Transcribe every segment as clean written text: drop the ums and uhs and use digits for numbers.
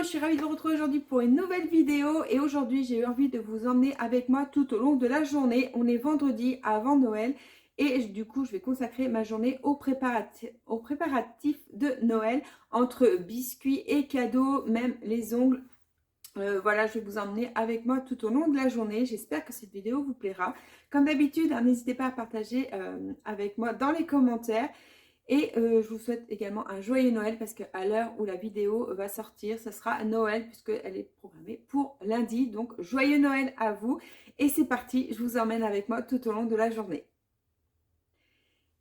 je suis ravie de vous retrouver aujourd'hui pour une nouvelle vidéo et aujourd'hui j'ai eu envie de vous emmener avec moi tout au long de la journée. On est vendredi avant Noël et du coup je vais consacrer ma journée aux préparatifs de Noël entre biscuits et cadeaux, même les ongles. Voilà, je vais vous emmener avec moi tout au long de la journée. J'espère que cette vidéo vous plaira. Comme d'habitude, hein, n'hésitez pas à partager avec moi dans les commentaires. Et je vous souhaite également un joyeux Noël parce qu'à l'heure où la vidéo va sortir, ce sera Noël puisqu'elle est programmée pour lundi. Donc joyeux Noël à vous et c'est parti, je vous emmène avec moi tout au long de la journée.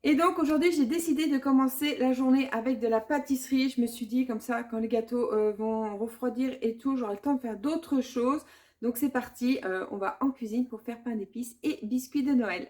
Et donc aujourd'hui, j'ai décidé de commencer la journée avec de la pâtisserie. Je me suis dit comme ça, quand les gâteaux vont refroidir et tout, j'aurai le temps de faire d'autres choses. Donc c'est parti, on va en cuisine pour faire pain d'épices et biscuits de Noël.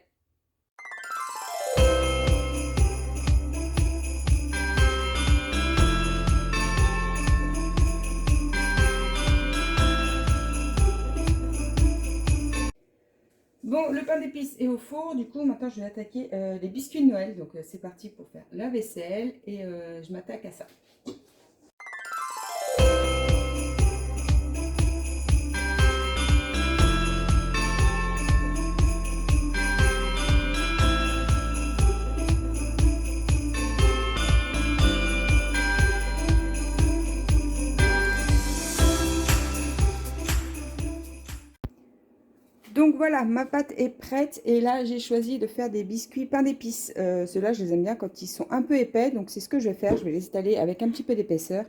Bon, le pain d'épices est au four, du coup maintenant je vais attaquer les biscuits de Noël. Donc c'est parti pour faire la vaisselle et je m'attaque à ça. Donc voilà, ma pâte est prête et là j'ai choisi de faire des biscuits pain d'épices. Ceux-là je les aime bien quand ils sont un peu épais, donc c'est ce que je vais faire. Je vais les étaler avec un petit peu d'épaisseur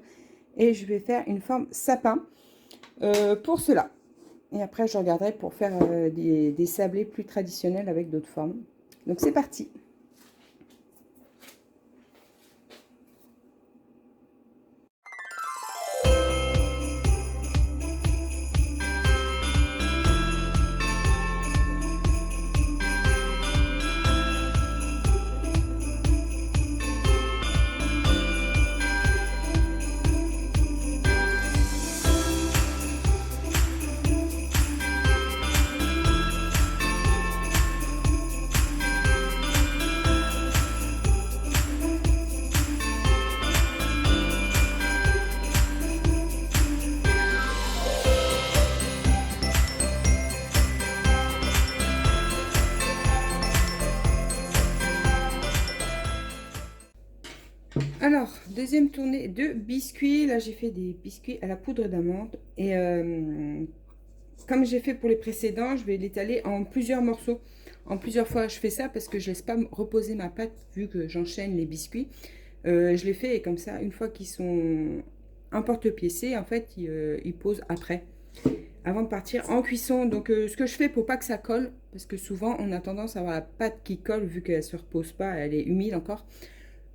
et je vais faire une forme sapin pour cela. Et après je regarderai pour faire des sablés plus traditionnels avec d'autres formes. Donc c'est parti. Alors, deuxième tournée de biscuits. Là, j'ai fait des biscuits à la poudre d'amande. Et comme j'ai fait pour les précédents, je vais l'étaler en plusieurs morceaux. En plusieurs fois, je fais ça parce que je laisse pas reposer ma pâte vu que j'enchaîne les biscuits. Je les fais et comme ça, une fois qu'ils sont en porte-piécés, en fait, ils posent après. Avant de partir en cuisson. Donc, ce que je fais pour pas que ça colle, parce que souvent, on a tendance à avoir la pâte qui colle vu qu'elle se repose pas, elle est humide encore.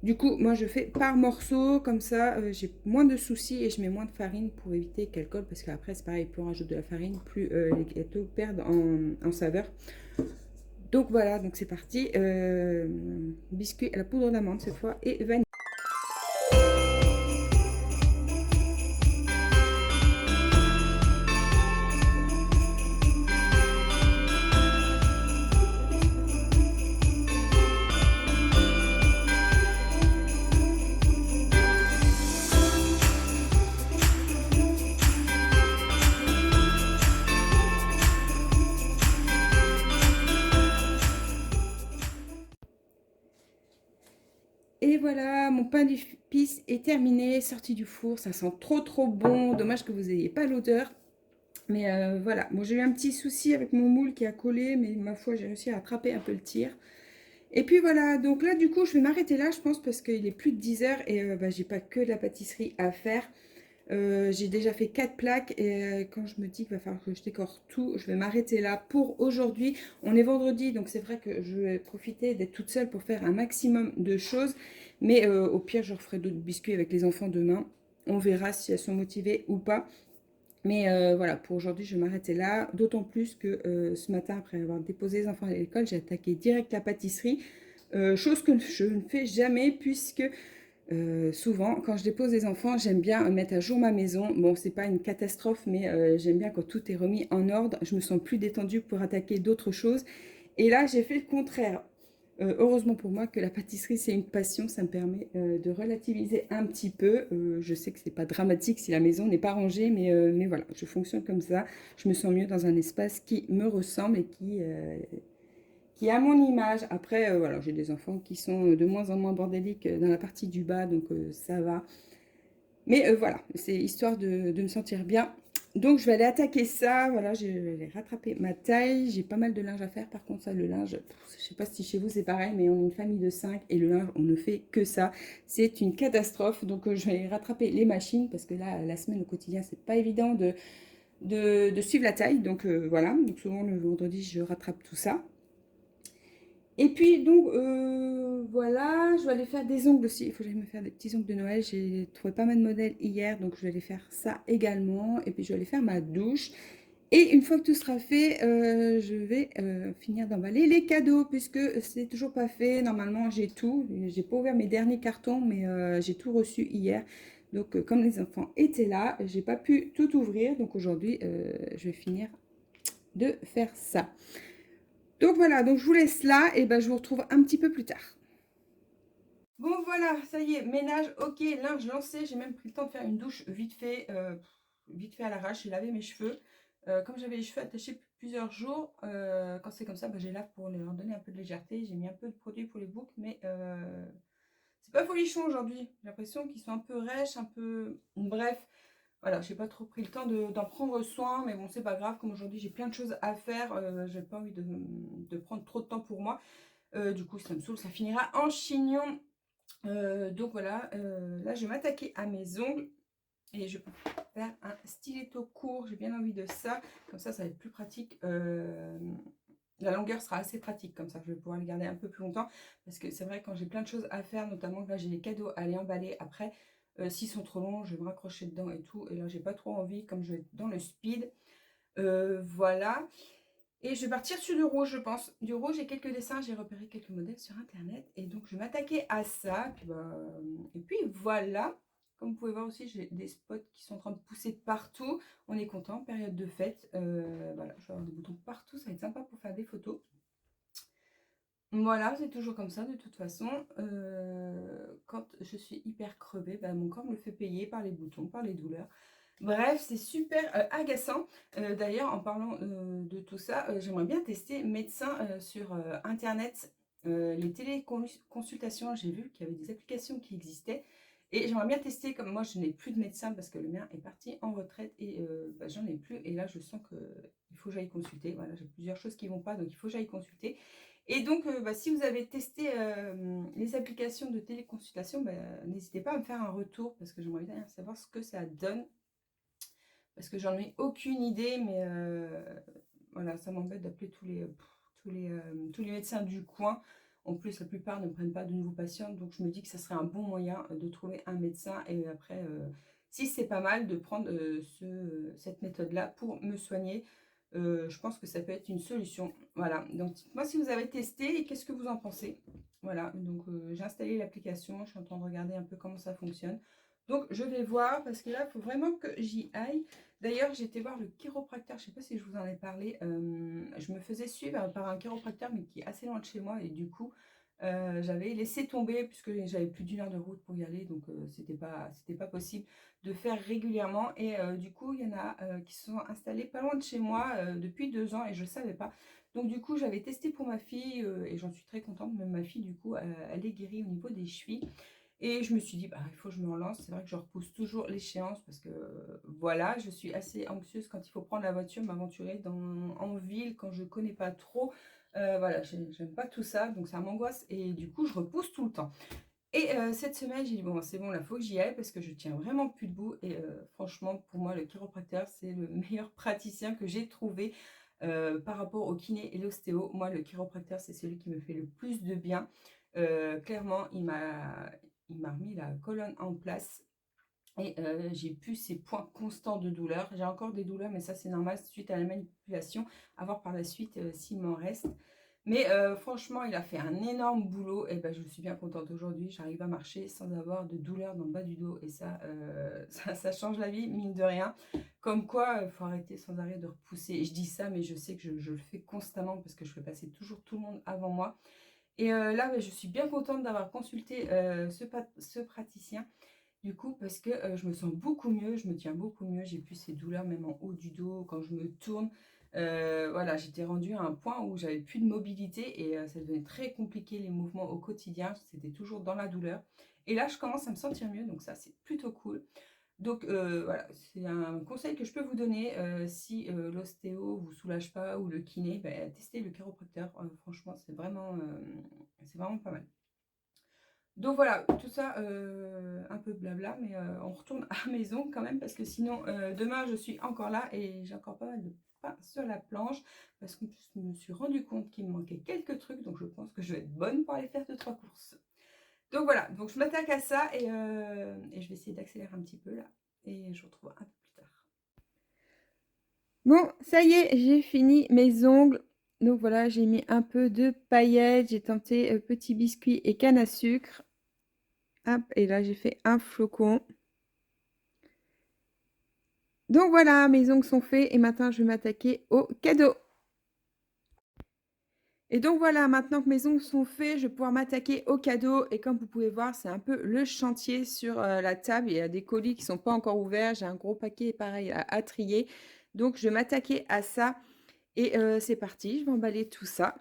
Du coup, moi, je fais par morceaux, comme ça, j'ai moins de soucis et je mets moins de farine pour éviter qu'elle colle, parce qu'après, c'est pareil, plus on rajoute de la farine, plus les gâteaux perdent en saveur. Donc voilà, donc c'est parti. Biscuit à la poudre d'amande cette fois et vanille. Et voilà, mon pain d'épices est terminé, sorti du four. Ça sent trop bon. Dommage que vous n'ayez pas l'odeur. Mais voilà, bon, j'ai eu un petit souci avec mon moule qui a collé, mais ma foi, j'ai réussi à attraper un peu le tir. Et puis voilà, donc là, du coup, je vais m'arrêter là, je pense, parce qu'il est plus de 10 heures et bah, j'ai pas que de la pâtisserie à faire. J'ai déjà fait 4 plaques et quand je me dis qu'il va falloir que je décore tout, je vais m'arrêter là pour aujourd'hui. On est vendredi, donc c'est vrai que je vais profiter d'être toute seule pour faire un maximum de choses. Mais au pire, je referai d'autres biscuits avec les enfants demain. On verra si elles sont motivées ou pas. Mais voilà, pour aujourd'hui, je vais m'arrêter là. D'autant plus que ce matin, après avoir déposé les enfants à l'école, j'ai attaqué direct la pâtisserie. Chose que je ne fais jamais puisque souvent, quand je dépose les enfants, j'aime bien mettre à jour ma maison. Bon, c'est pas une catastrophe, mais j'aime bien quand tout est remis en ordre. Je me sens plus détendue pour attaquer d'autres choses. Et là, j'ai fait le contraire. Heureusement pour moi que la pâtisserie, c'est une passion, ça me permet de relativiser un petit peu. Je sais que c'est pas dramatique si la maison n'est pas rangée, mais voilà, je fonctionne comme ça. Je me sens mieux dans un espace qui me ressemble et qui a mon image. Après, voilà, j'ai des enfants qui sont de moins en moins bordéliques dans la partie du bas, donc ça va. Mais voilà, c'est histoire de me sentir bien. Donc, je vais aller attaquer ça. Voilà, je vais aller rattraper ma taille. J'ai pas mal de linge à faire. Par contre, ça, le linge, je sais pas si chez vous c'est pareil, mais on est une famille de 5 et le linge, on ne fait que ça. C'est une catastrophe. Donc, je vais aller rattraper les machines parce que là, la semaine au quotidien, c'est pas évident de suivre la taille. Donc, voilà. Donc, souvent, le vendredi, je rattrape tout ça. Et puis donc voilà, je vais aller faire des ongles aussi. Il faut que j'aille me faire des petits ongles de Noël. J'ai trouvé pas mal de modèles hier, donc je vais aller faire ça également. Et puis je vais aller faire ma douche. Et une fois que tout sera fait, je vais finir d'emballer les cadeaux puisque c'est toujours pas fait. Normalement j'ai tout. J'ai pas ouvert mes derniers cartons, mais j'ai tout reçu hier. Donc comme les enfants étaient là, j'ai pas pu tout ouvrir. Donc aujourd'hui, je vais finir de faire ça. Donc voilà, donc je vous laisse là et ben je vous retrouve un petit peu plus tard. Bon voilà, ça y est, ménage, ok, linge lancé, j'ai même pris le temps de faire une douche vite fait à l'arrache, j'ai lavé mes cheveux. Comme j'avais les cheveux attachés plusieurs jours, quand c'est comme ça, bah, j'ai lave pour leur donner un peu de légèreté. J'ai mis un peu de produit pour les boucles, mais c'est pas folichon aujourd'hui. J'ai l'impression qu'ils sont un peu rêches, un peu... Bref, voilà, j'ai pas trop pris le temps d'en prendre soin, mais bon, c'est pas grave, comme aujourd'hui j'ai plein de choses à faire, j'ai pas envie de prendre trop de temps pour moi. Du coup, ça me saoule, ça finira en chignon. Donc voilà, là je vais m'attaquer à mes ongles et je vais faire un stiletto court. J'ai bien envie de ça, comme ça va être plus pratique. La longueur sera assez pratique, comme ça je vais pouvoir les garder un peu plus longtemps. Parce que c'est vrai, quand j'ai plein de choses à faire, notamment que là j'ai des cadeaux à aller emballer après, s'ils sont trop longs, je vais me raccrocher dedans et tout. Et là j'ai pas trop envie, comme je vais être dans le speed. Voilà. Et je vais partir sur du rouge, je pense. Du rouge et quelques dessins. J'ai repéré quelques modèles sur Internet. Et donc, je vais m'attaquer à ça. Et puis, voilà. Comme vous pouvez voir aussi, j'ai des spots qui sont en train de pousser partout. On est content, période de fête. Voilà, je vais avoir des boutons partout. Ça va être sympa pour faire des photos. Voilà, c'est toujours comme ça de toute façon. Quand je suis hyper crevée, bah, mon corps me le fait payer par les boutons, par les douleurs. Bref, c'est super agaçant. D'ailleurs, en parlant de tout ça, j'aimerais bien tester médecin sur Internet. Les téléconsultations, j'ai vu qu'il y avait des applications qui existaient. Et j'aimerais bien tester, comme moi je n'ai plus de médecin parce que le mien est parti en retraite et bah, j'en ai plus. Et là, je sens qu'il faut que j'aille consulter. Voilà, j'ai plusieurs choses qui ne vont pas, donc il faut que j'aille consulter. Et donc, bah, si vous avez testé les applications de téléconsultation, bah, n'hésitez pas à me faire un retour parce que j'aimerais bien savoir ce que ça donne. Parce que j'en ai aucune idée, mais voilà, ça m'embête d'appeler tous les médecins du coin. En plus, la plupart ne prennent pas de nouveaux patients, donc je me dis que ça serait un bon moyen de trouver un médecin et après, si c'est pas mal, de prendre cette méthode-là pour me soigner. Je pense que ça peut être une solution. Voilà, donc dites-moi si vous avez testé et qu'est-ce que vous en pensez. Voilà, donc j'ai installé l'application, je suis en train de regarder un peu comment ça fonctionne. Donc je vais voir parce que là, il faut vraiment que j'y aille. D'ailleurs, j'ai été voir le chiropracteur, je ne sais pas si je vous en ai parlé. Je me faisais suivre par un chiropracteur, mais qui est assez loin de chez moi. Et du coup, j'avais laissé tomber puisque j'avais plus d'1 heure de route pour y aller. Donc, c'était pas possible de faire régulièrement. Et du coup, il y en a qui se sont installés pas loin de chez moi depuis 2 ans et je ne savais pas. Donc, du coup, j'avais testé pour ma fille et j'en suis très contente. Même ma fille, du coup, elle est guérie au niveau des chevilles. Et je me suis dit, bah, il faut que je me relance. C'est vrai que je repousse toujours l'échéance parce que voilà, je suis assez anxieuse quand il faut prendre la voiture, m'aventurer en ville quand je ne connais pas trop. Voilà, j'aime pas tout ça, donc ça m'angoisse et du coup, je repousse tout le temps. Et cette semaine, j'ai dit, bon, c'est bon, là, il faut que j'y aille parce que je tiens vraiment plus debout. Et franchement, pour moi, le chiropracteur, c'est le meilleur praticien que j'ai trouvé par rapport au kiné et l'ostéo. Moi, le chiropracteur, c'est celui qui me fait le plus de bien. Clairement, il m'a remis la colonne en place et j'ai plus ces points constants de douleur. J'ai encore des douleurs, mais ça c'est normal suite à la manipulation. À voir par la suite s'il m'en reste. Mais franchement, il a fait un énorme boulot et ben, je suis bien contente aujourd'hui. J'arrive à marcher sans avoir de douleur dans le bas du dos et ça, ça change la vie, mine de rien. Comme quoi, il faut arrêter sans arrêt de repousser. Je dis ça, mais je sais que je le fais constamment parce que je fais passer toujours tout le monde avant moi. Et là, je suis bien contente d'avoir consulté ce praticien. Du coup, parce que je me sens beaucoup mieux, je me tiens beaucoup mieux, j'ai plus ces douleurs même en haut du dos quand je me tourne. Voilà, j'étais rendue à un point où j'avais plus de mobilité et ça devenait très compliqué les mouvements au quotidien, c'était toujours dans la douleur. Et là, je commence à me sentir mieux, donc ça, c'est plutôt cool. Donc voilà, c'est un conseil que je peux vous donner si l'ostéo vous soulage pas ou le kiné, testez le chiropracteur. Franchement, c'est vraiment pas mal. Donc voilà, tout ça, un peu blabla, mais on retourne à la maison quand même, parce que sinon, demain, je suis encore là et j'ai encore pas mal de pain sur la planche, parce que je me suis rendu compte qu'il me manquait quelques trucs, donc je pense que je vais être bonne pour aller faire 2-3 courses. Donc voilà, donc je m'attaque à ça et je vais essayer d'accélérer un petit peu là, et je vous retrouve un peu plus tard. Bon, ça y est, j'ai fini mes ongles. Donc voilà, j'ai mis un peu de paillettes, j'ai tenté petit biscuit et canne à sucre. Hop, et là j'ai fait un flocon. Donc voilà, mes ongles sont faits et maintenant je vais m'attaquer au cadeau. Et donc voilà, maintenant que mes ongles sont faits, je vais pouvoir m'attaquer au cadeau. Et comme vous pouvez voir, c'est un peu le chantier sur la table. Il y a des colis qui ne sont pas encore ouverts. J'ai un gros paquet pareil à trier. Donc je vais m'attaquer à ça. Et c'est parti, je vais emballer tout ça.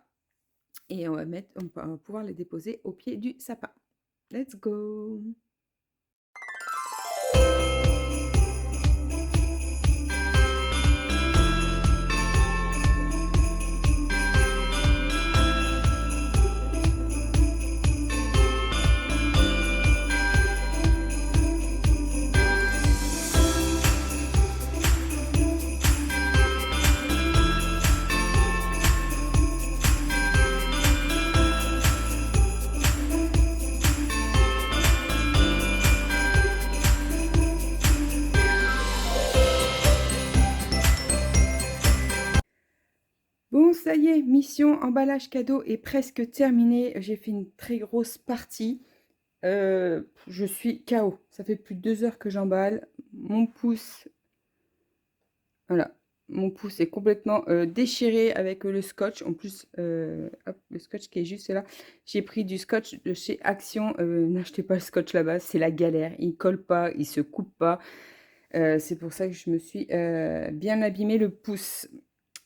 Et on va pouvoir les déposer au pied du sapin. Let's go! Bon, ça y est, mission emballage cadeau est presque terminée. J'ai fait une très grosse partie. Je suis KO. Ça fait plus de 2 heures que j'emballe. Mon pouce, voilà, mon pouce est complètement déchiré avec le scotch. En plus, hop, le scotch qui est juste là. J'ai pris du scotch de chez Action. N'achetez pas le scotch là-bas, c'est la galère. Il colle pas, il se coupe pas. C'est pour ça que je me suis bien abîmé le pouce.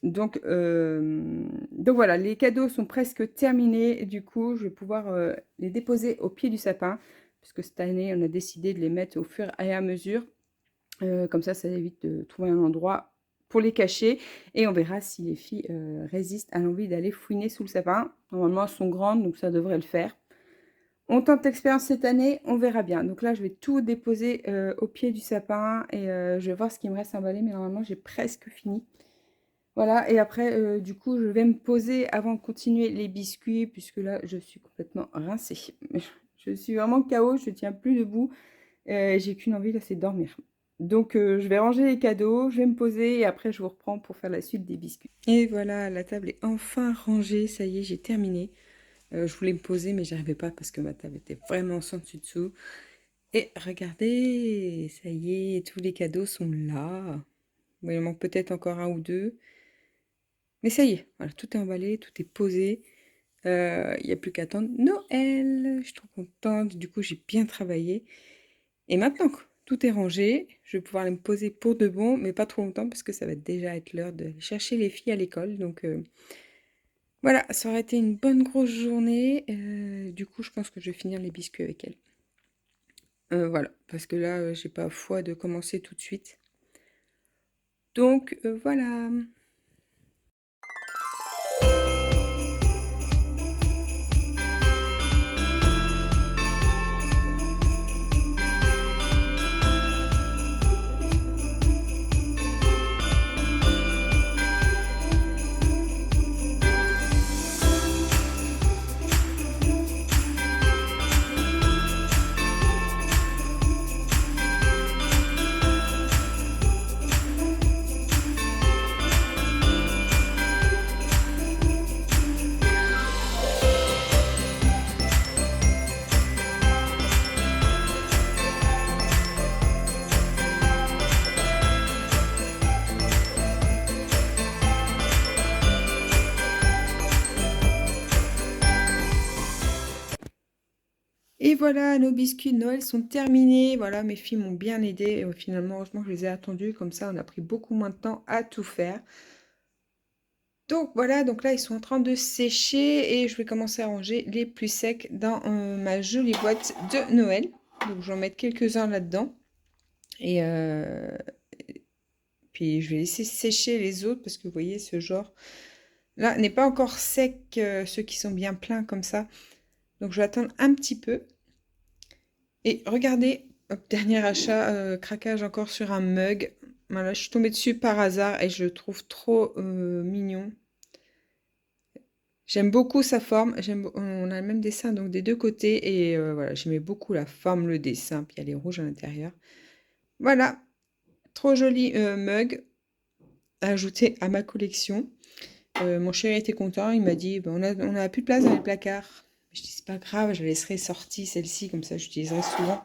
Donc voilà, les cadeaux sont presque terminés. Du coup, je vais pouvoir les déposer au pied du sapin, puisque cette année, on a décidé de les mettre au fur et à mesure. Comme ça évite de trouver un endroit pour les cacher. Et on verra si les filles résistent à l'envie d'aller fouiner sous le sapin. Normalement, elles sont grandes, donc ça devrait le faire. On tente l'expérience cette année, on verra bien. Donc là, je vais tout déposer au pied du sapin et je vais voir ce qu'il me reste à emballer. Mais normalement, j'ai presque fini. Voilà, et après, du coup, je vais me poser avant de continuer les biscuits, puisque là, je suis complètement rincée. Je suis vraiment KO, je ne tiens plus debout. J'ai qu'une envie, là, c'est de dormir. Donc, je vais ranger les cadeaux, je vais me poser, et après, je vous reprends pour faire la suite des biscuits. Et voilà, la table est enfin rangée, ça y est, j'ai terminé. Je voulais me poser, mais j'arrivais pas parce que ma table était vraiment sans dessus-dessous. Et regardez, ça y est, tous les cadeaux sont là. Bon, il manque peut-être encore un ou deux. Mais ça y est, voilà, tout est emballé, tout est posé. Il n'y a plus qu'à attendre Noël. Je suis trop contente. Du coup, j'ai bien travaillé. Et maintenant que tout est rangé, je vais pouvoir aller me poser pour de bon, mais pas trop longtemps parce que ça va déjà être l'heure de chercher les filles à l'école. Donc voilà, ça aurait été une bonne grosse journée. Du coup, je pense que je vais finir les biscuits avec elles. Voilà, parce que là, j'ai pas foi de commencer tout de suite. Donc voilà. Et voilà, nos biscuits de Noël sont terminés. Voilà, mes filles m'ont bien aidé. Et finalement, heureusement que je les ai attendus. Comme ça, on a pris beaucoup moins de temps à tout faire. Donc voilà, donc là, ils sont en train de sécher. Et je vais commencer à ranger les plus secs dans ma jolie boîte de Noël. Donc, je vais en mettre quelques-uns là-dedans. Et puis, je vais laisser sécher les autres. Parce que vous voyez, ce genre là n'est pas encore sec. Ceux qui sont bien pleins comme ça. Donc, je vais attendre un petit peu. Et regardez, hop, dernier achat, craquage encore sur un mug. Voilà, je suis tombée dessus par hasard et je le trouve trop mignon. J'aime beaucoup sa forme. On a le même dessin donc des deux côtés et voilà, j'aimais beaucoup la forme, le dessin. Puis il y a les rouges à l'intérieur. Voilà, trop joli mug à ajouter à ma collection. Mon chéri était content. Il m'a dit, ben, on a plus de place dans les placards. Je dis c'est pas grave, je la laisserai sortie celle-ci comme ça, j'utiliserai souvent.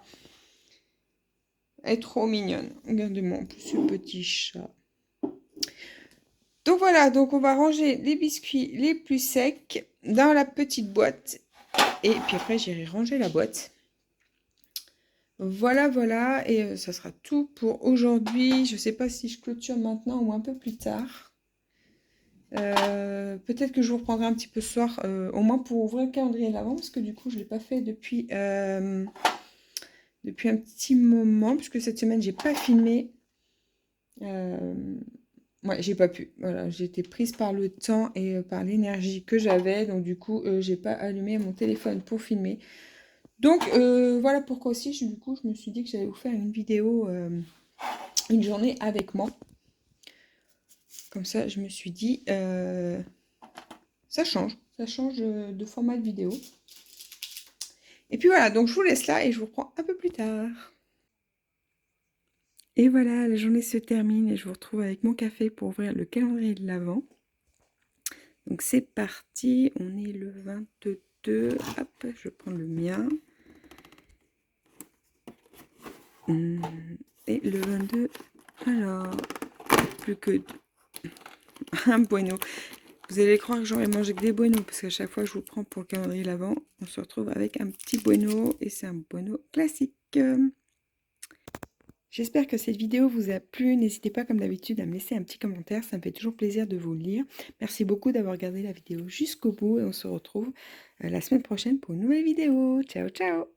Elle est trop mignonne. Regardez-moi en plus ce petit chat. Donc voilà, donc on va ranger les biscuits les plus secs dans la petite boîte. Et puis après, j'irai ranger la boîte. Voilà, voilà. Et ça sera tout pour aujourd'hui. Je ne sais pas si je clôture maintenant ou un peu plus tard. Peut-être que je vous reprendrai un petit peu ce soir, au moins pour ouvrir le calendrier de l'Avent, parce que du coup, je ne l'ai pas fait depuis un petit moment, puisque cette semaine, j'ai pas filmé. Ouais, j'ai pas pu. Voilà, j'ai été prise par le temps et par l'énergie que j'avais. Donc, du coup, j'ai pas allumé mon téléphone pour filmer. Donc, voilà pourquoi aussi, du coup, je me suis dit que j'allais vous faire une vidéo, une journée avec moi. Comme ça, je me suis dit, ça change de format de vidéo. Et puis voilà, donc je vous laisse là et je vous reprends un peu plus tard. Et voilà, la journée se termine et je vous retrouve avec mon café pour ouvrir le calendrier de l'Avent. Donc c'est parti, on est le 22, hop, je prends le mien. Et le 22, alors, plus que un bueno. Vous allez croire que j'aurais mangé que des buenos, parce qu'à chaque fois que je vous prends pour le calendrier de l'Avent, on se retrouve avec un petit bueno, et c'est un bueno classique. J'espère que cette vidéo vous a plu. N'hésitez pas, comme d'habitude, à me laisser un petit commentaire. Ça me fait toujours plaisir de vous lire. Merci beaucoup d'avoir regardé la vidéo jusqu'au bout et on se retrouve la semaine prochaine pour une nouvelle vidéo. Ciao, ciao!